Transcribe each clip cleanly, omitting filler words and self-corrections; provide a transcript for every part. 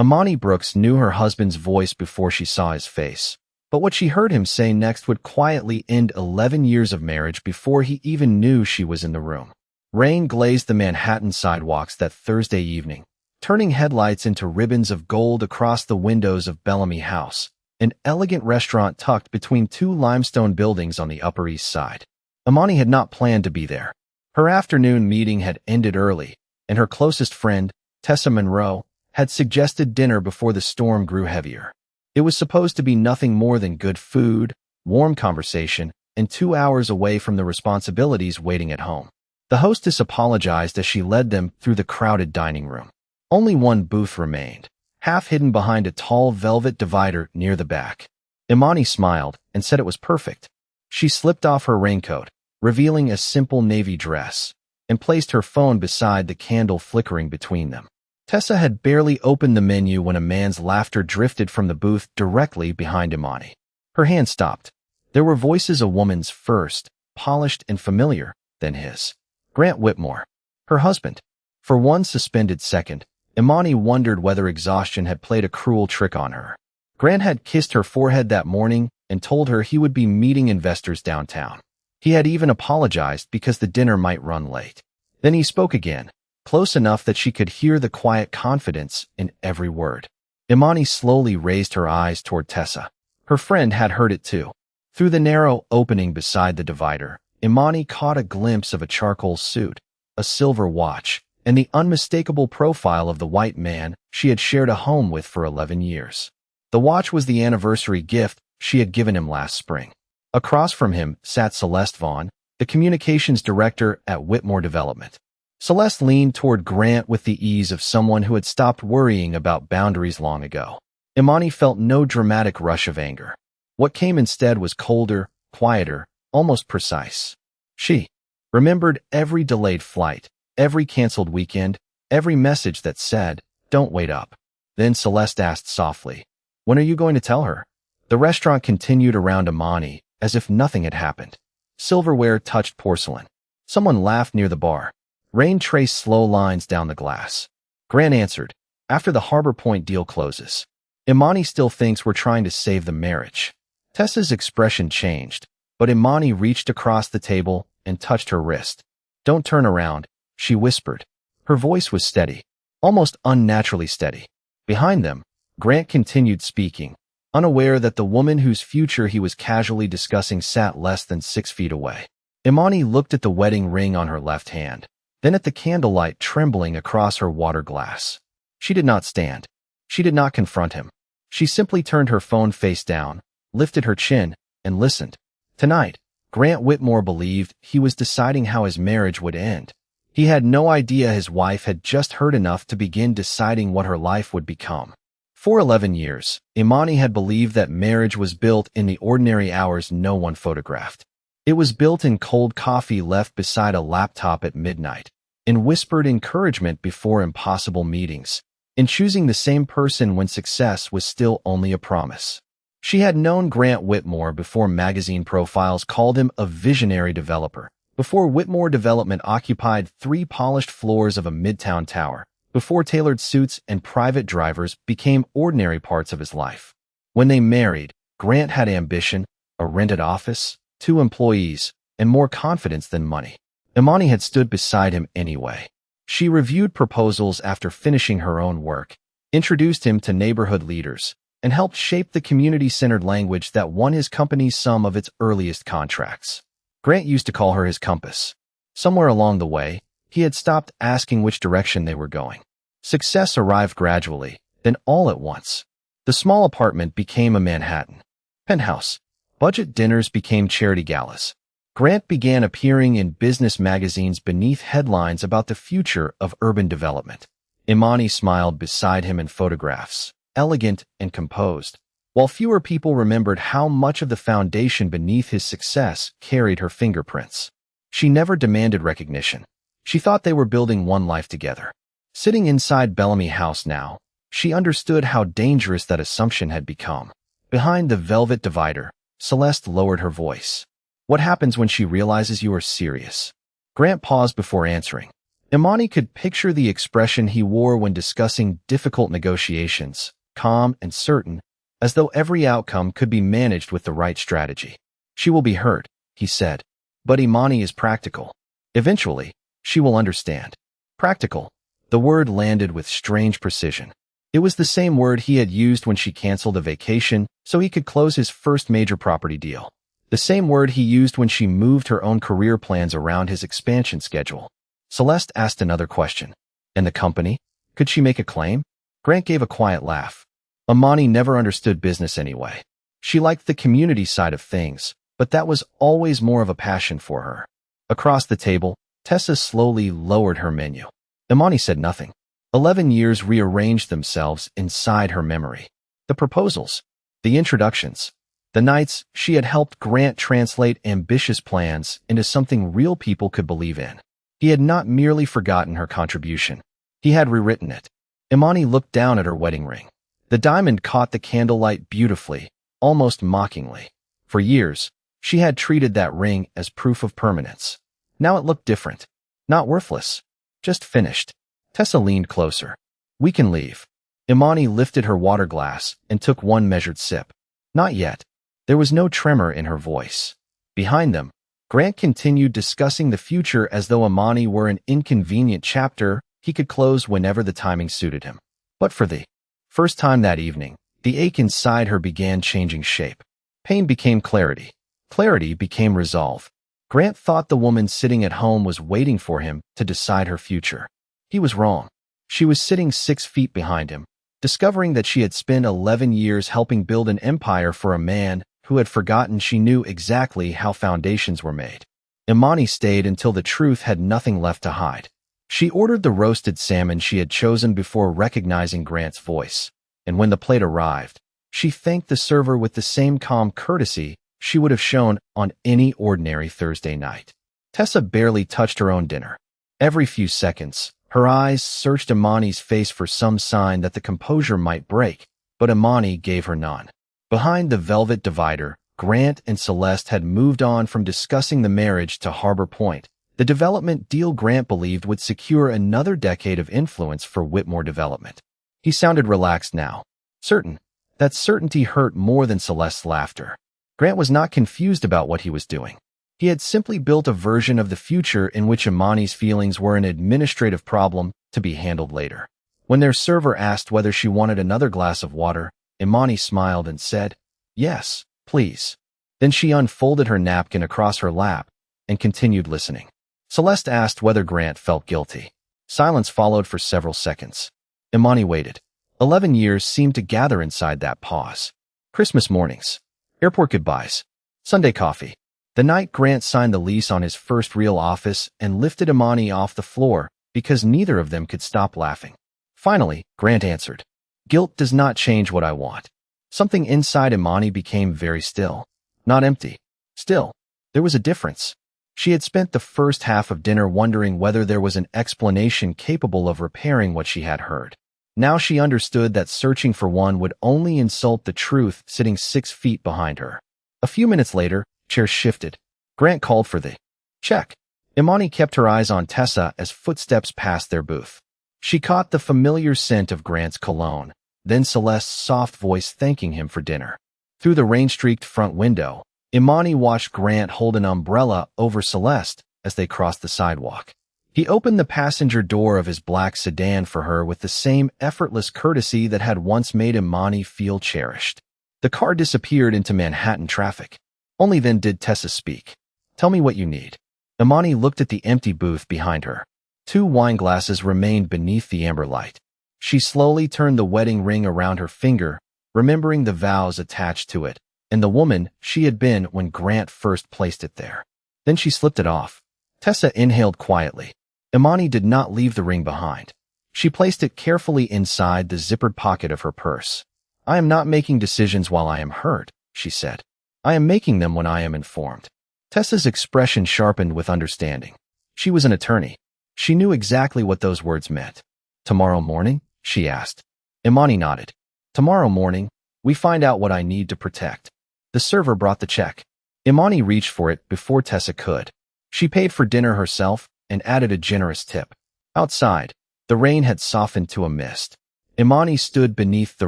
Imani Brooks knew her husband's voice before she saw his face, but what she heard him say next would quietly end 11 years of marriage before he even knew she was in the room. Rain glazed the Manhattan sidewalks that Thursday evening, turning headlights into ribbons of gold across the windows of Bellamy House, an elegant restaurant tucked between two limestone buildings on the Upper East Side. Imani had not planned to be there. Her afternoon meeting had ended early, and her closest friend, Tessa Monroe, had suggested dinner before the storm grew heavier. It was supposed to be nothing more than good food, warm conversation, and 2 hours away from the responsibilities waiting at home. The hostess apologized as she led them through the crowded dining room. Only one booth remained, half hidden behind a tall velvet divider near the back. Imani smiled and said it was perfect. She slipped off her raincoat, revealing a simple navy dress, and placed her phone beside the candle flickering between them. Tessa had barely opened the menu when a man's laughter drifted from the booth directly behind Imani. Her hand stopped. There were voices, a woman's first, polished and familiar, then his. Grant Whitmore, her husband. For one suspended second, Imani wondered whether exhaustion had played a cruel trick on her. Grant had kissed her forehead that morning and told her he would be meeting investors downtown. He had even apologized because the dinner might run late. Then he spoke again, close enough that she could hear the quiet confidence in every word. Imani slowly raised her eyes toward Tessa. Her friend had heard it too. Through the narrow opening beside the divider, Imani caught a glimpse of a charcoal suit, a silver watch, and the unmistakable profile of the white man she had shared a home with for 11 years. The watch was the anniversary gift she had given him last spring. Across from him sat Celeste Vaughn, the communications director at Whitmore Development. Celeste leaned toward Grant with the ease of someone who had stopped worrying about boundaries long ago. Imani felt no dramatic rush of anger. What came instead was colder, quieter, almost precise. She remembered every delayed flight, every canceled weekend, every message that said, "Don't wait up." Then Celeste asked softly, "When are you going to tell her?" The restaurant continued around Imani, as if nothing had happened. Silverware touched porcelain. Someone laughed near the bar. Rain traced slow lines down the glass. Grant answered, "After the Harbor Point deal closes." Imani still thinks we're trying to save the marriage. Tessa's expression changed, but Imani reached across the table and touched her wrist. "Don't turn around," she whispered. Her voice was steady, almost unnaturally steady. Behind them, Grant continued speaking, unaware that the woman whose future he was casually discussing sat less than 6 feet away. Imani looked at the wedding ring on her left hand, then at the candlelight trembling across her water glass. She did not stand. She did not confront him. She simply turned her phone face down, lifted her chin, and listened. Tonight, Grant Whitmore believed he was deciding how his marriage would end. He had no idea his wife had just heard enough to begin deciding what her life would become. For 11 years, Imani had believed that marriage was built in the ordinary hours no one photographed. It was built in cold coffee left beside a laptop at midnight, in whispered encouragement before impossible meetings, in choosing the same person when success was still only a promise. She had known Grant Whitmore before magazine profiles called him a visionary developer, before Whitmore Development occupied 3 polished floors of a midtown tower, before tailored suits and private drivers became ordinary parts of his life. When they married, Grant had ambition, a rented office, 2 employees, and more confidence than money. Imani had stood beside him anyway. She reviewed proposals after finishing her own work, introduced him to neighborhood leaders, and helped shape the community-centered language that won his company some of its earliest contracts. Grant used to call her his compass. Somewhere along the way, he had stopped asking which direction they were going. Success arrived gradually, then all at once. The small apartment became a Manhattan penthouse. Budget dinners became charity galas. Grant began appearing in business magazines beneath headlines about the future of urban development. Imani smiled beside him in photographs, elegant and composed, while fewer people remembered how much of the foundation beneath his success carried her fingerprints. She never demanded recognition. She thought they were building one life together. Sitting inside Bellamy House now, she understood how dangerous that assumption had become. Behind the velvet divider, Celeste lowered her voice. "What happens when she realizes you are serious?" Grant paused before answering. Imani could picture the expression he wore when discussing difficult negotiations, calm and certain, as though every outcome could be managed with the right strategy. She will be hurt, he said, but Imani is practical. Eventually, she will understand. Practical. The word landed with strange precision. It was the same word he had used when she canceled a vacation so he could close his first major property deal. The same word he used when she moved her own career plans around his expansion schedule. Celeste asked another question. And the company? Could she make a claim? Grant gave a quiet laugh. Imani never understood business anyway. She liked the community side of things, but that was always more of a passion for her. Across the table, Tessa slowly lowered her menu. Imani said nothing. 11 years rearranged themselves inside her memory. The proposals, the introductions, the nights she had helped Grant translate ambitious plans into something real people could believe in. He had not merely forgotten her contribution. He had rewritten it. Imani looked down at her wedding ring. The diamond caught the candlelight beautifully, almost mockingly. For years, she had treated that ring as proof of permanence. Now it looked different. Not worthless. Just finished. Tessa leaned closer. We can leave. Imani lifted her water glass and took one measured sip. Not yet. There was no tremor in her voice. Behind them, Grant continued discussing the future as though Imani were an inconvenient chapter he could close whenever the timing suited him. But for the first time that evening, the ache inside her began changing shape. Pain became clarity. Clarity became resolve. Grant thought the woman sitting at home was waiting for him to decide her future. He was wrong. She was sitting 6 feet behind him, discovering that she had spent 11 years helping build an empire for a man who had forgotten she knew exactly how foundations were made. Imani stayed until the truth had nothing left to hide. She ordered the roasted salmon she had chosen before recognizing Grant's voice, and when the plate arrived, she thanked the server with the same calm courtesy she would have shown on any ordinary Thursday night. Tessa barely touched her own dinner. Every few seconds, her eyes searched Imani's face for some sign that the composure might break, but Imani gave her none. Behind the velvet divider, Grant and Celeste had moved on from discussing the marriage to Harbor Point, the development deal Grant believed would secure another decade of influence for Whitmore Development. He sounded relaxed now. Certain. That certainty hurt more than Celeste's laughter. Grant was not confused about what he was doing. He had simply built a version of the future in which Imani's feelings were an administrative problem to be handled later. When their server asked whether she wanted another glass of water, Imani smiled and said, "Yes, please." Then she unfolded her napkin across her lap and continued listening. Celeste asked whether Grant felt guilty. Silence followed for several seconds. Imani waited. 11 years seemed to gather inside that pause. Christmas mornings. Airport goodbyes. Sunday coffee. The night Grant signed the lease on his first real office and lifted Imani off the floor because neither of them could stop laughing. Finally, Grant answered, "Guilt does not change what I want." Something inside Imani became very still. Not empty. Still. There was a difference. She had spent the first half of dinner wondering whether there was an explanation capable of repairing what she had heard. Now she understood that searching for one would only insult the truth sitting 6 feet behind her. A few minutes later, chairs shifted. Grant called for the check. Imani kept her eyes on Tessa as footsteps passed their booth. She caught the familiar scent of Grant's cologne, then Celeste's soft voice thanking him for dinner. Through the rain-streaked front window, Imani watched Grant hold an umbrella over Celeste as they crossed the sidewalk. He opened the passenger door of his black sedan for her with the same effortless courtesy that had once made Imani feel cherished. The car disappeared into Manhattan traffic. Only then did Tessa speak. "Tell me what you need." Imani looked at the empty booth behind her. 2 wine glasses remained beneath the amber light. She slowly turned the wedding ring around her finger, remembering the vows attached to it, and the woman she had been when Grant first placed it there. Then she slipped it off. Tessa inhaled quietly. Imani did not leave the ring behind. She placed it carefully inside the zippered pocket of her purse. "I am not making decisions while I am hurt," she said. "I am making them when I am informed." Tessa's expression sharpened with understanding. She was an attorney. She knew exactly what those words meant. "Tomorrow morning?" she asked. Imani nodded. "Tomorrow morning, we find out what I need to protect." The server brought the check. Imani reached for it before Tessa could. She paid for dinner herself and added a generous tip. Outside, the rain had softened to a mist. Imani stood beneath the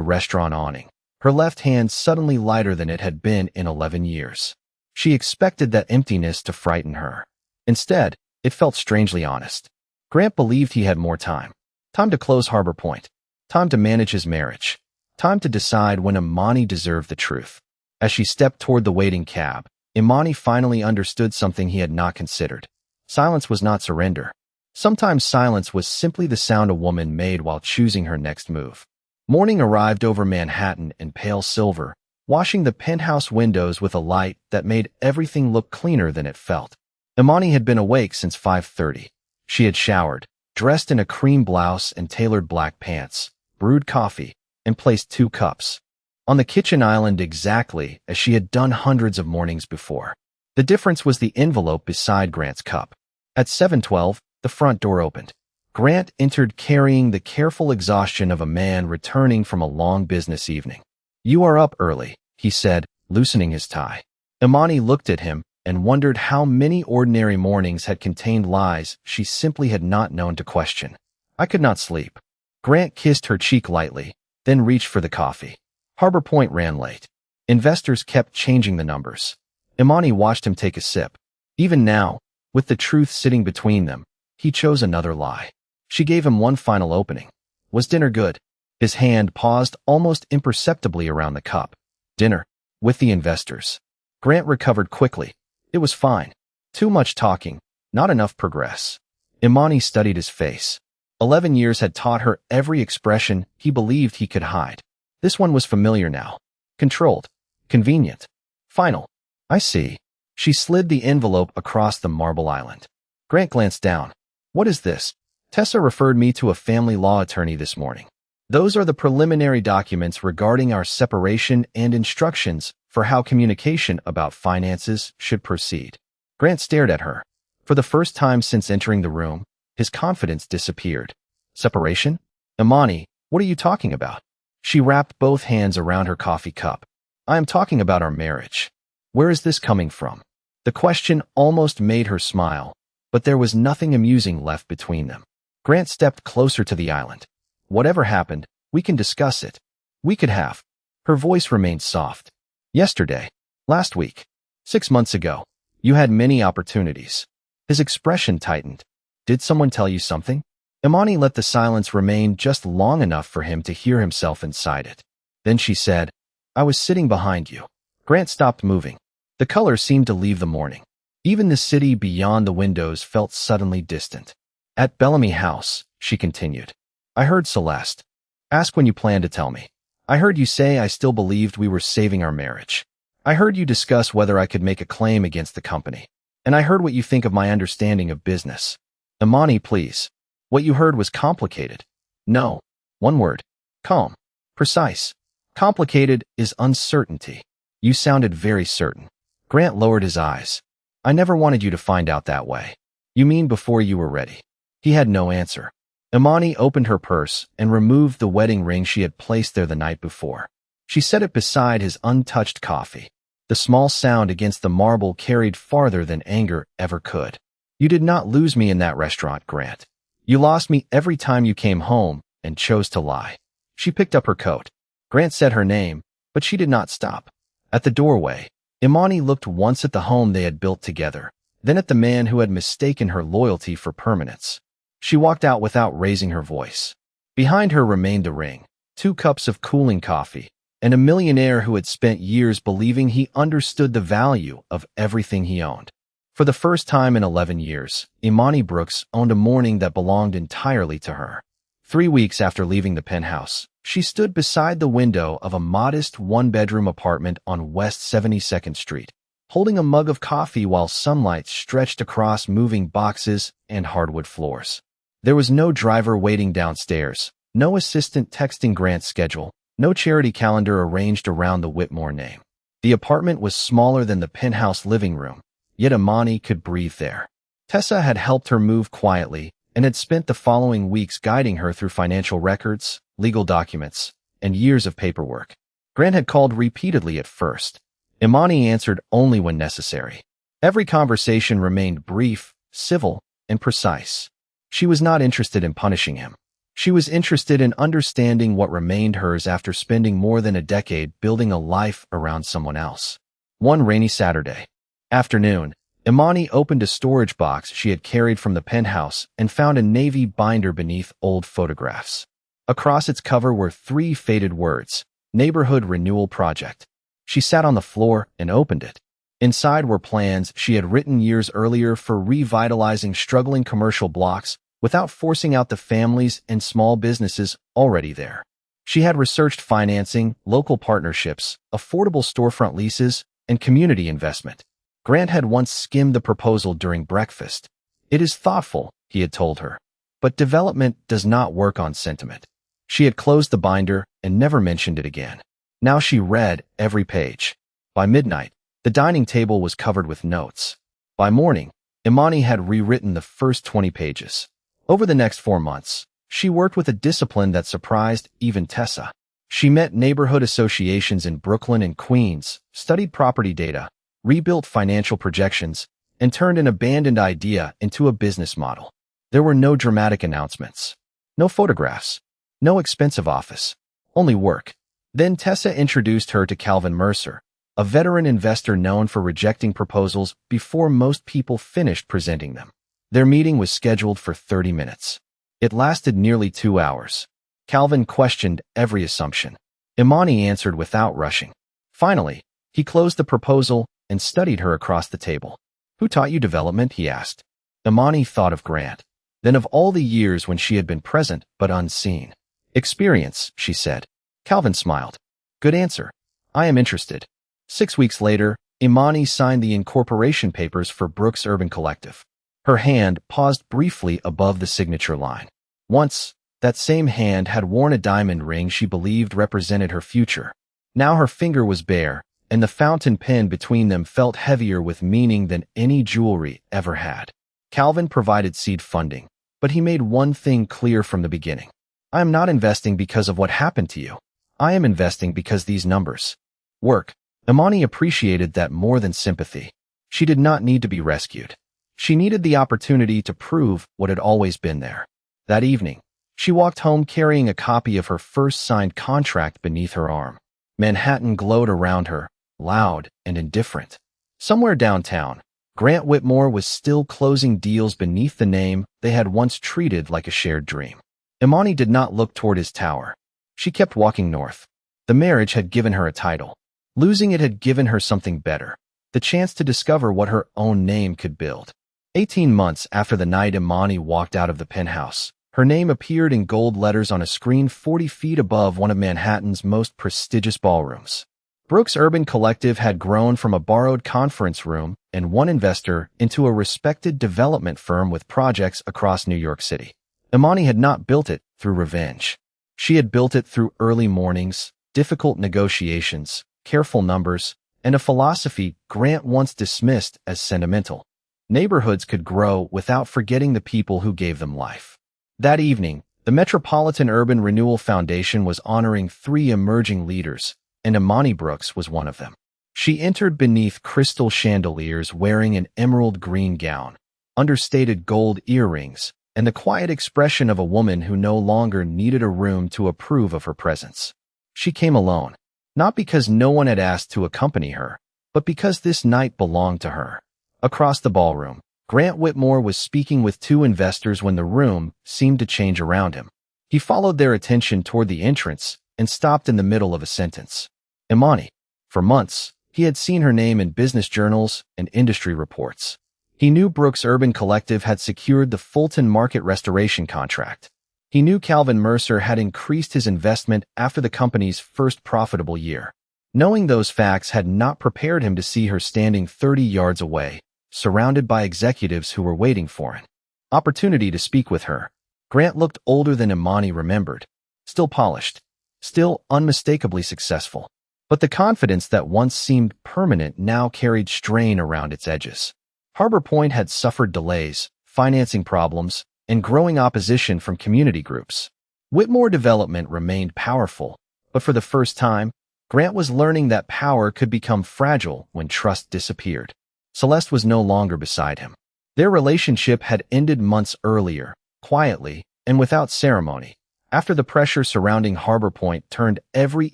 restaurant awning, her left hand suddenly lighter than it had been in 11 years. She expected that emptiness to frighten her. Instead, it felt strangely honest. Grant believed he had more time. Time to close Harbor Point. Time to manage his marriage. Time to decide when Imani deserved the truth. As she stepped toward the waiting cab, Imani finally understood something he had not considered. Silence was not surrender. Sometimes silence was simply the sound a woman made while choosing her next move. Morning arrived over Manhattan in pale silver, washing the penthouse windows with a light that made everything look cleaner than it felt. Imani had been awake since 5:30. She had showered, dressed in a cream blouse and tailored black pants, brewed coffee, and placed 2 cups on the kitchen island exactly as she had done hundreds of mornings before. The difference was the envelope beside Grant's cup. At 7:12, the front door opened. Grant entered carrying the careful exhaustion of a man returning from a long business evening. "You are up early," he said, loosening his tie. Imani looked at him and wondered how many ordinary mornings had contained lies she simply had not known to question. "I could not sleep." Grant kissed her cheek lightly, then reached for the coffee. Harbor Point ran late. Investors kept changing the numbers. Imani watched him take a sip. Even now, with the truth sitting between them, he chose another lie. She gave him one final opening. "Was dinner good?" His hand paused almost imperceptibly around the cup. "Dinner. With the investors." Grant recovered quickly. It was fine. Too much talking, not enough progress. Imani studied his face. 11 years had taught her every expression he believed he could hide. This one was familiar now. Controlled. Convenient. Final. "I see." She slid the envelope across the marble island. Grant glanced down. "What is this?" "Tessa referred me to a family law attorney this morning. Those are the preliminary documents regarding our separation and instructions for how communication about finances should proceed." Grant stared at her. For the first time since entering the room, his confidence disappeared. "Separation? Imani, what are you talking about?" She wrapped both hands around her coffee cup. "I am talking about our marriage. Where is this coming from?" The question almost made her smile, but there was nothing amusing left between them. Grant stepped closer to the island. "Whatever happened, we can discuss it. We could have." Her voice remained soft. "Yesterday. Last week. 6 months ago. You had many opportunities." His expression tightened. "Did someone tell you something?" Imani let the silence remain just long enough for him to hear himself inside it. Then she said, "I was sitting behind you." Grant stopped moving. The color seemed to leave the morning. Even the city beyond the windows felt suddenly distant. "At Bellamy House," she continued, "I heard Celeste. Ask when you plan to tell me. I heard you say I still believed we were saving our marriage. I heard you discuss whether I could make a claim against the company. And I heard what you think of my understanding of business." "Imani, please." "What you heard was complicated." "No. One word. Calm. Precise. Complicated is uncertainty." "You sounded very certain." Grant lowered his eyes. "I never wanted you to find out that way." "You mean before you were ready?" He had no answer. Imani opened her purse and removed the wedding ring she had placed there the night before. She set it beside his untouched coffee. The small sound against the marble carried farther than anger ever could. "You did not lose me in that restaurant, Grant. You lost me every time you came home and chose to lie." She picked up her coat. Grant said her name, but she did not stop. At the doorway, Imani looked once at the home they had built together, then at the man who had mistaken her loyalty for permanence. She walked out without raising her voice. Behind her remained the ring, 2 cups of cooling coffee, and a millionaire who had spent years believing he understood the value of everything he owned. For the first time in 11 years, Imani Brooks owned a morning that belonged entirely to her. 3 weeks after leaving the penthouse, she stood beside the window of a modest 1-bedroom apartment on West 72nd Street, holding a mug of coffee while sunlight stretched across moving boxes and hardwood floors. There was no driver waiting downstairs, no assistant texting Grant's schedule, no charity calendar arranged around the Whitmore name. The apartment was smaller than the penthouse living room, yet Imani could breathe there. Tessa had helped her move quietly and had spent the following weeks guiding her through financial records, legal documents, and years of paperwork. Grant had called repeatedly at first. Imani answered only when necessary. Every conversation remained brief, civil, and precise. She was not interested in punishing him. She was interested in understanding what remained hers after spending more than a decade building a life around someone else. One rainy Saturday afternoon, Imani opened a storage box she had carried from the penthouse and found a navy binder beneath old photographs. Across its cover were 3 faded words, Neighborhood Renewal Project. She sat on the floor and opened it. Inside were plans she had written years earlier for revitalizing struggling commercial blocks without forcing out the families and small businesses already there. She had researched financing, local partnerships, affordable storefront leases, and community investment. Grant had once skimmed the proposal during breakfast. It is thoughtful, he had told her, but development does not work on sentiment. She had closed the binder and never mentioned it again. Now she read every page. By midnight, the dining table was covered with notes. By morning, Imani had rewritten the first 20 pages. Over the next 4 months, she worked with a discipline that surprised even Tessa. She met neighborhood associations in Brooklyn and Queens, studied property data, rebuilt financial projections, and turned an abandoned idea into a business model. There were no dramatic announcements, no photographs, no expensive office, only work. Then Tessa introduced her to Calvin Mercer, a veteran investor known for rejecting proposals before most people finished presenting them. Their meeting was scheduled for 30 minutes. It lasted nearly 2 hours. Calvin questioned every assumption. Imani answered without rushing. Finally, he closed the proposal and studied her across the table. "Who taught you development?" he asked. Imani thought of Grant, then of all the years when she had been present but unseen. "Experience," she said. Calvin smiled. "Good answer. I am interested." 6 weeks later, Imani signed the incorporation papers for Brooks Urban Collective. Her hand paused briefly above the signature line. Once, that same hand had worn a diamond ring she believed represented her future. Now her finger was bare, and the fountain pen between them felt heavier with meaning than any jewelry ever had. Calvin provided seed funding, but he made one thing clear from the beginning. "I am not investing because of what happened to you. I am investing because these numbers work." Imani appreciated that more than sympathy. She did not need to be rescued. She needed the opportunity to prove what had always been there. That evening, she walked home carrying a copy of her first signed contract beneath her arm. Manhattan glowed around her, loud and indifferent. Somewhere downtown, Grant Whitmore was still closing deals beneath the name they had once treated like a shared dream. Imani did not look toward his tower. She kept walking north. The marriage had given her a title. Losing it had given her something better, the chance to discover what her own name could build. 18 months after the night Imani walked out of the penthouse, her name appeared in gold letters on a screen 40 feet above one of Manhattan's most prestigious ballrooms. Brooks Urban Collective had grown from a borrowed conference room and one investor into a respected development firm with projects across New York City. Imani had not built it through revenge. She had built it through early mornings, difficult negotiations, careful numbers, and a philosophy Grant once dismissed as sentimental. Neighborhoods could grow without forgetting the people who gave them life. That evening, the Metropolitan Urban Renewal Foundation was honoring 3 emerging leaders, and Imani Brooks was one of them. She entered beneath crystal chandeliers wearing an emerald green gown, understated gold earrings, and the quiet expression of a woman who no longer needed a room to approve of her presence. She came alone, not because no one had asked to accompany her, but because this night belonged to her. Across the ballroom, Grant Whitmore was speaking with 2 investors when the room seemed to change around him. He followed their attention toward the entrance and stopped in the middle of a sentence. Imani. For months, he had seen her name in business journals and industry reports. He knew Brooks Urban Collective had secured the Fulton Market restoration contract. He knew Calvin Mercer had increased his investment after the company's first profitable year. Knowing those facts had not prepared him to see her standing 30 yards away, surrounded by executives who were waiting for an opportunity to speak with her. Grant looked older than Imani remembered, still polished, still unmistakably successful. But the confidence that once seemed permanent now carried strain around its edges. Harbor Point had suffered delays, financing problems, and growing opposition from community groups. Whitmore Development remained powerful, but for the first time, Grant was learning that power could become fragile when trust disappeared. Celeste was no longer beside him. Their relationship had ended months earlier, quietly, and without ceremony, after the pressure surrounding Harbor Point turned every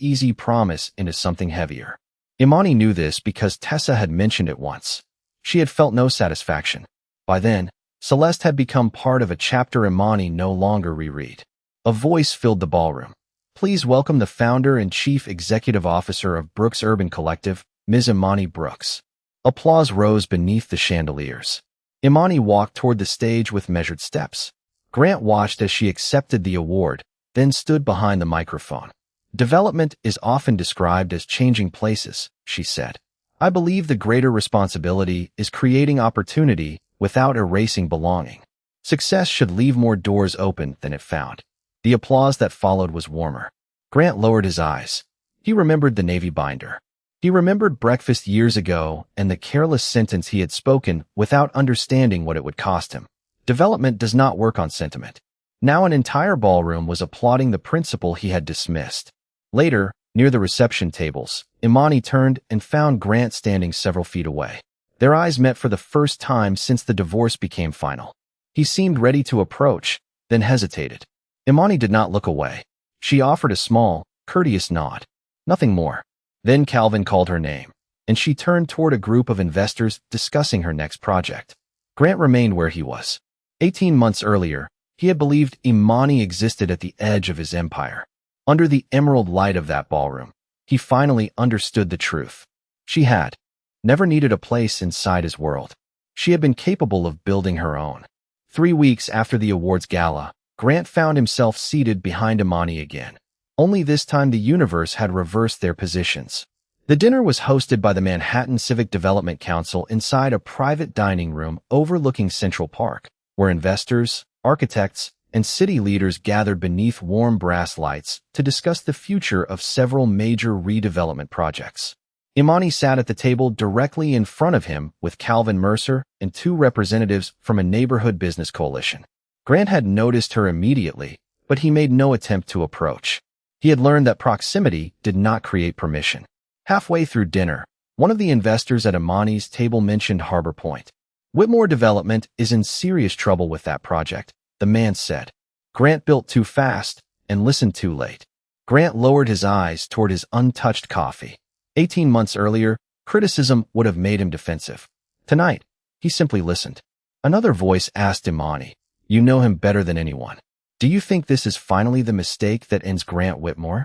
easy promise into something heavier. Imani knew this because Tessa had mentioned it once. She had felt no satisfaction. By then, Celeste had become part of a chapter Imani no longer reread. A voice filled the ballroom. Please welcome the founder and chief executive officer of Brooks Urban Collective, Ms. Imani Brooks. Applause rose beneath the chandeliers. Imani walked toward the stage with measured steps. Grant watched as she accepted the award, then stood behind the microphone. Development is often described as changing places, she said. I believe the greater responsibility is creating opportunity without erasing belonging. Success should leave more doors open than it found. The applause that followed was warmer. Grant lowered his eyes. He remembered the navy binder. He remembered breakfast years ago and the careless sentence he had spoken without understanding what it would cost him. Development does not work on sentiment. Now an entire ballroom was applauding the principle he had dismissed. Later, near the reception tables, Imani turned and found Grant standing several feet away. Their eyes met for the first time since the divorce became final. He seemed ready to approach, then hesitated. Imani did not look away. She offered a small, courteous nod. Nothing more. Then Calvin called her name, and she turned toward a group of investors discussing her next project. Grant remained where he was. 18 months earlier, he had believed Imani existed at the edge of his empire. Under the emerald light of that ballroom, he finally understood the truth. She had never needed a place inside his world. She had been capable of building her own. 3 weeks after the awards gala, Grant found himself seated behind Imani again. Only this time the universe had reversed their positions. The dinner was hosted by the Manhattan Civic Development Council inside a private dining room overlooking Central Park, where investors, architects, and city leaders gathered beneath warm brass lights to discuss the future of several major redevelopment projects. Imani sat at the table directly in front of him with Calvin Mercer and 2 representatives from a neighborhood business coalition. Grant had noticed her immediately, but he made no attempt to approach. He had learned that proximity did not create permission. Halfway through dinner, one of the investors at Imani's table mentioned Harbor Point. Whitmore Development is in serious trouble with that project, the man said. Grant built too fast and listened too late. Grant lowered his eyes toward his untouched coffee. 18 months earlier, criticism would have made him defensive. Tonight, he simply listened. Another voice asked Imani, "You know him better than anyone. Do you think this is finally the mistake that ends Grant Whitmore?"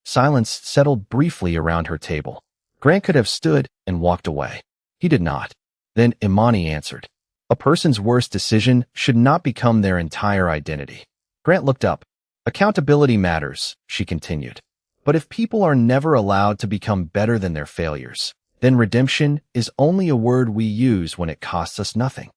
Silence settled briefly around her table. Grant could have stood and walked away. He did not. Then Imani answered, "A person's worst decision should not become their entire identity." Grant looked up. "Accountability matters," she continued. "But if people are never allowed to become better than their failures, then redemption is only a word we use when it costs us nothing."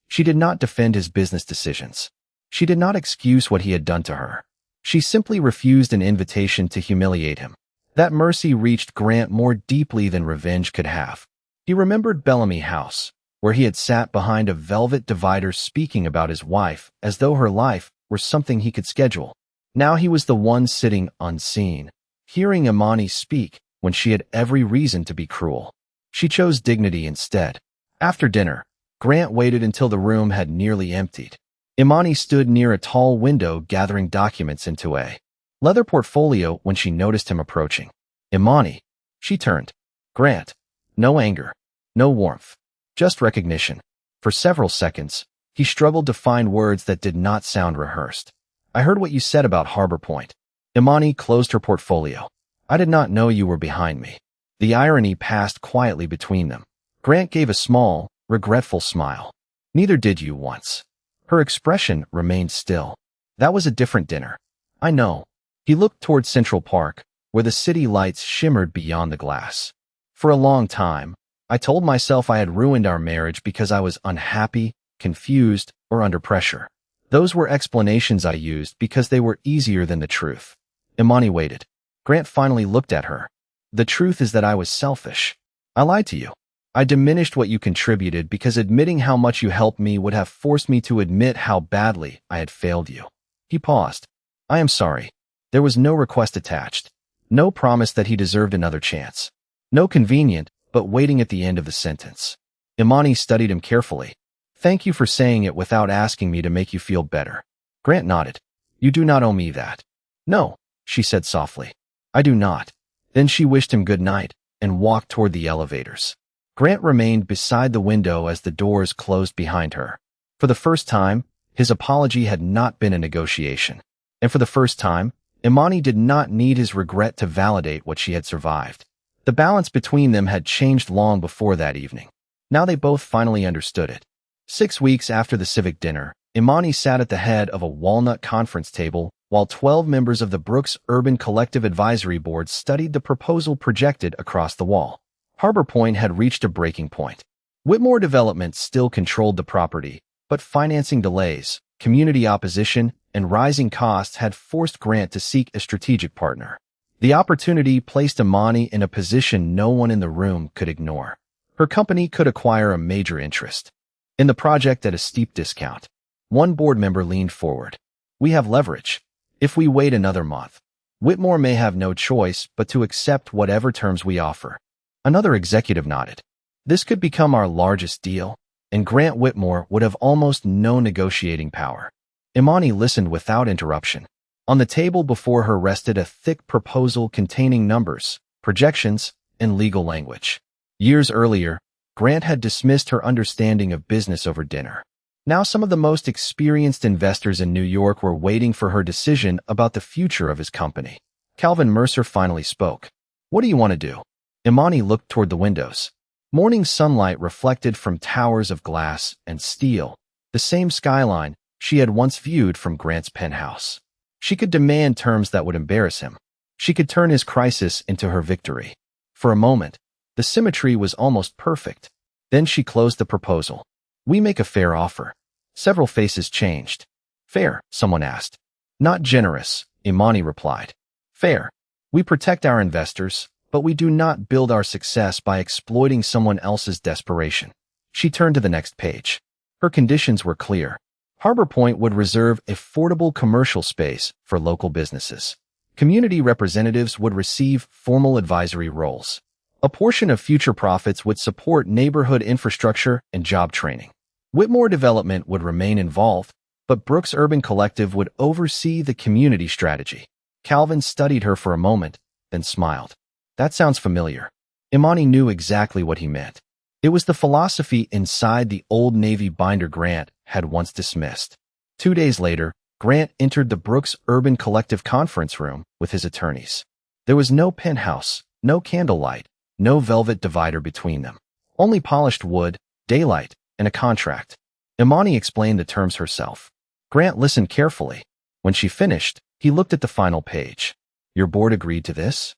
She did not defend his business decisions. She did not excuse what he had done to her. She simply refused an invitation to humiliate him. That mercy reached Grant more deeply than revenge could have. He remembered Bellamy House, where he had sat behind a velvet divider speaking about his wife as though her life were something he could schedule. Now he was the one sitting unseen, hearing Imani speak when she had every reason to be cruel. She chose dignity instead. After dinner, Grant waited until the room had nearly emptied. Imani stood near a tall window gathering documents into a leather portfolio when she noticed him approaching. "Imani." She turned. "Grant." No anger, no warmth, just recognition. For several seconds, he struggled to find words that did not sound rehearsed. "I heard what you said about Harbor Point." Imani closed her portfolio. "I did not know you were behind me." The irony passed quietly between them. Grant gave a small, regretful smile. "Neither did you once." Her expression remained still. "That was a different dinner." "I know." He looked toward Central Park, where the city lights shimmered beyond the glass. "For a long time, I told myself I had ruined our marriage because I was unhappy, confused, or under pressure. Those were explanations I used because they were easier than the truth." Imani waited. Grant finally looked at her. "The truth is that I was selfish. I lied to you. I diminished what you contributed because admitting how much you helped me would have forced me to admit how badly I had failed you." He paused. "I am sorry." There was no request attached. No promise that he deserved another chance. No convenient, but waiting at the end of the sentence. Imani studied him carefully. "Thank you for saying it without asking me to make you feel better." Grant nodded. You do not owe me that. No, she said softly. I do not. Then she wished him good night and walked toward the elevators. Grant remained beside the window as the doors closed behind her. For the first time, his apology had not been a negotiation. And for the first time, Imani did not need his regret to validate what she had survived. The balance between them had changed long before that evening. Now they both finally understood it. 6 weeks after the civic dinner, Imani sat at the head of a walnut conference table while 12 members of the Brooks Urban Collective Advisory Board studied the proposal projected across the wall. Harbor Point had reached a breaking point. Whitmore Development still controlled the property, but financing delays, community opposition, and rising costs had forced Grant to seek a strategic partner. The opportunity placed Imani in a position no one in the room could ignore. Her company could acquire a major interest in the project at a steep discount. One board member leaned forward. We have leverage. If we wait another month, Whitmore may have no choice but to accept whatever terms we offer. Another executive nodded. This could become our largest deal, and Grant Whitmore would have almost no negotiating power. Imani listened without interruption. On the table before her rested a thick proposal containing numbers, projections, and legal language. Years earlier, Grant had dismissed her understanding of business over dinner. Now some of the most experienced investors in New York were waiting for her decision about the future of his company. Calvin Mercer finally spoke. What do you want to do? Imani looked toward the windows. Morning sunlight reflected from towers of glass and steel, the same skyline she had once viewed from Grant's penthouse. She could demand terms that would embarrass him. She could turn his crisis into her victory. For a moment, the symmetry was almost perfect. Then she closed the proposal. We make a fair offer. Several faces changed. Fair, someone asked. Not generous, Imani replied. Fair. We protect our investors, but we do not build our success by exploiting someone else's desperation. She turned to the next page. Her conditions were clear. Harbor Point would reserve affordable commercial space for local businesses. Community representatives would receive formal advisory roles. A portion of future profits would support neighborhood infrastructure and job training. Whitmore Development would remain involved, but Brooks Urban Collective would oversee the community strategy. Calvin studied her for a moment, then smiled. That sounds familiar. Imani knew exactly what he meant. It was the philosophy inside the old Navy binder Grant had once dismissed. 2 days later, Grant entered the Brooks Urban Collective conference room with his attorneys. There was no penthouse, no candlelight, no velvet divider between them. Only polished wood, daylight, and a contract. Imani explained the terms herself. Grant listened carefully. When she finished, he looked at the final page. Your board agreed to this?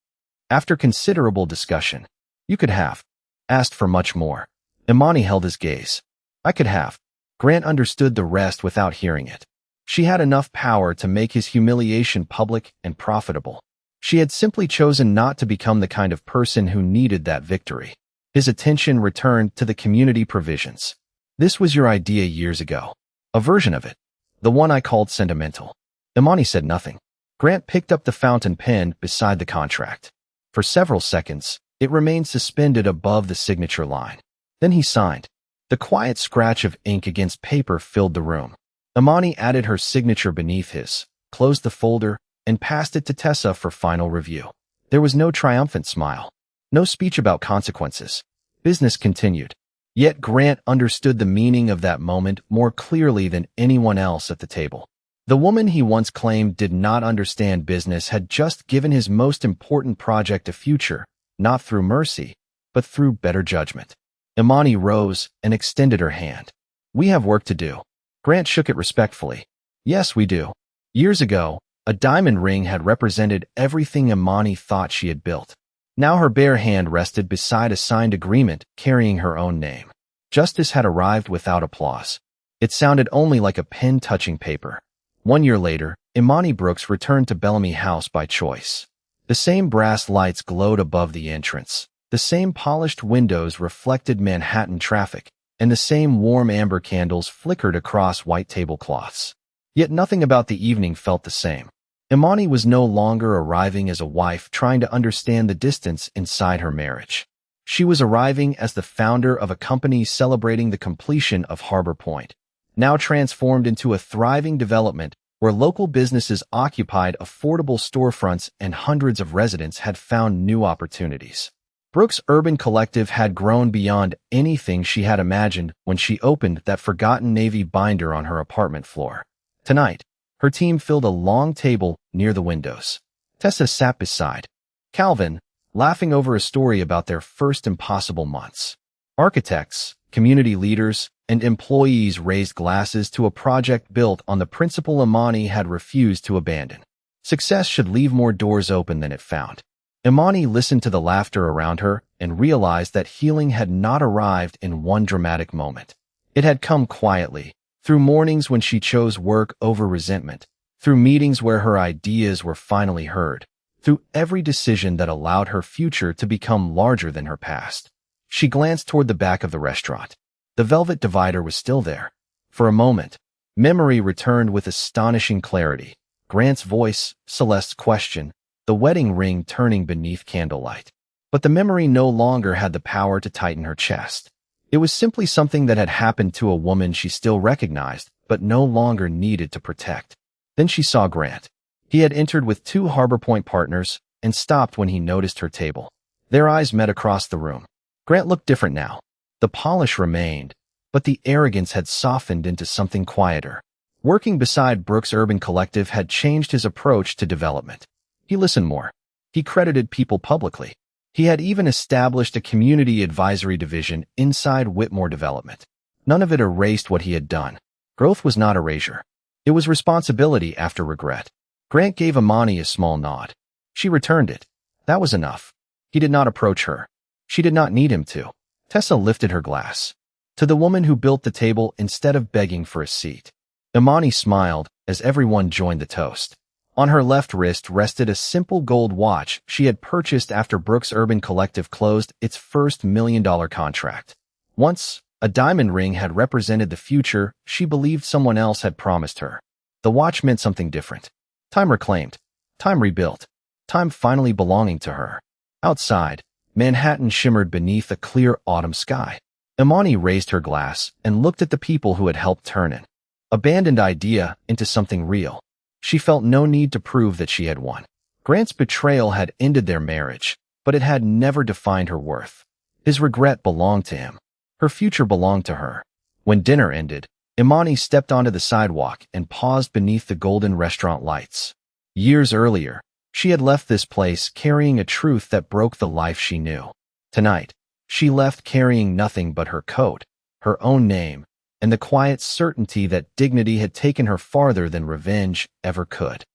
After considerable discussion, you could have asked for much more. Imani held his gaze. I could have. Grant understood the rest without hearing it. She had enough power to make his humiliation public and profitable. She had simply chosen not to become the kind of person who needed that victory. His attention returned to the community provisions. This was your idea years ago. A version of it. The one I called sentimental. Imani said nothing. Grant picked up the fountain pen beside the contract. For several seconds, it remained suspended above the signature line. Then he signed. The quiet scratch of ink against paper filled the room. Imani added her signature beneath his, closed the folder, and passed it to Tessa for final review. There was no triumphant smile. No speech about consequences. Business continued. Yet Grant understood the meaning of that moment more clearly than anyone else at the table. The woman he once claimed did not understand business had just given his most important project a future, not through mercy, but through better judgment. Imani rose and extended her hand. We have work to do. Grant shook it respectfully. Yes, we do. Years ago, a diamond ring had represented everything Imani thought she had built. Now her bare hand rested beside a signed agreement carrying her own name. Justice had arrived without applause. It sounded only like a pen touching paper. 1 year later, Imani Brooks returned to Bellamy House by choice. The same brass lights glowed above the entrance. The same polished windows reflected Manhattan traffic, and the same warm amber candles flickered across white tablecloths. Yet nothing about the evening felt the same. Imani was no longer arriving as a wife trying to understand the distance inside her marriage. She was arriving as the founder of a company celebrating the completion of Harbor Point, now transformed into a thriving development where local businesses occupied affordable storefronts and hundreds of residents had found new opportunities. Brooks' urban collective had grown beyond anything she had imagined when she opened that forgotten navy binder on her apartment floor. Tonight, her team filled a long table near the windows. Tessa sat beside Calvin, laughing over a story about their first impossible months. Architects, community leaders, and employees raised glasses to a project built on the principle Imani had refused to abandon. Success should leave more doors open than it found. Imani listened to the laughter around her and realized that healing had not arrived in one dramatic moment. It had come quietly, through mornings when she chose work over resentment, through meetings where her ideas were finally heard, through every decision that allowed her future to become larger than her past. She glanced toward the back of the restaurant. The velvet divider was still there. For a moment, memory returned with astonishing clarity. Grant's voice, Celeste's question, the wedding ring turning beneath candlelight. But the memory no longer had the power to tighten her chest. It was simply something that had happened to a woman she still recognized, but no longer needed to protect. Then she saw Grant. He had entered with 2 Harbor Point partners and stopped when he noticed her table. Their eyes met across the room. Grant looked different now. The polish remained, but the arrogance had softened into something quieter. Working beside Brooks' urban collective had changed his approach to development. He listened more. He credited people publicly. He had even established a community advisory division inside Whitmore Development. None of it erased what he had done. Growth was not erasure. It was responsibility after regret. Grant gave Imani a small nod. She returned it. That was enough. He did not approach her. She did not need him to. Tessa lifted her glass. To the woman who built the table instead of begging for a seat. Imani smiled as everyone joined the toast. On her left wrist rested a simple gold watch she had purchased after Brooks' Urban Collective closed its first $1 million contract. Once, a diamond ring had represented the future she believed someone else had promised her. The watch meant something different. Time reclaimed. Time rebuilt. Time finally belonging to her. Outside, Manhattan shimmered beneath a clear autumn sky. Imani raised her glass and looked at the people who had helped turn an abandoned idea into something real. She felt no need to prove that she had won. Grant's betrayal had ended their marriage, but it had never defined her worth. His regret belonged to him. Her future belonged to her. When dinner ended, Imani stepped onto the sidewalk and paused beneath the golden restaurant lights. Years earlier, she had left this place carrying a truth that broke the life she knew. Tonight, she left carrying nothing but her coat, her own name, and the quiet certainty that dignity had taken her farther than revenge ever could.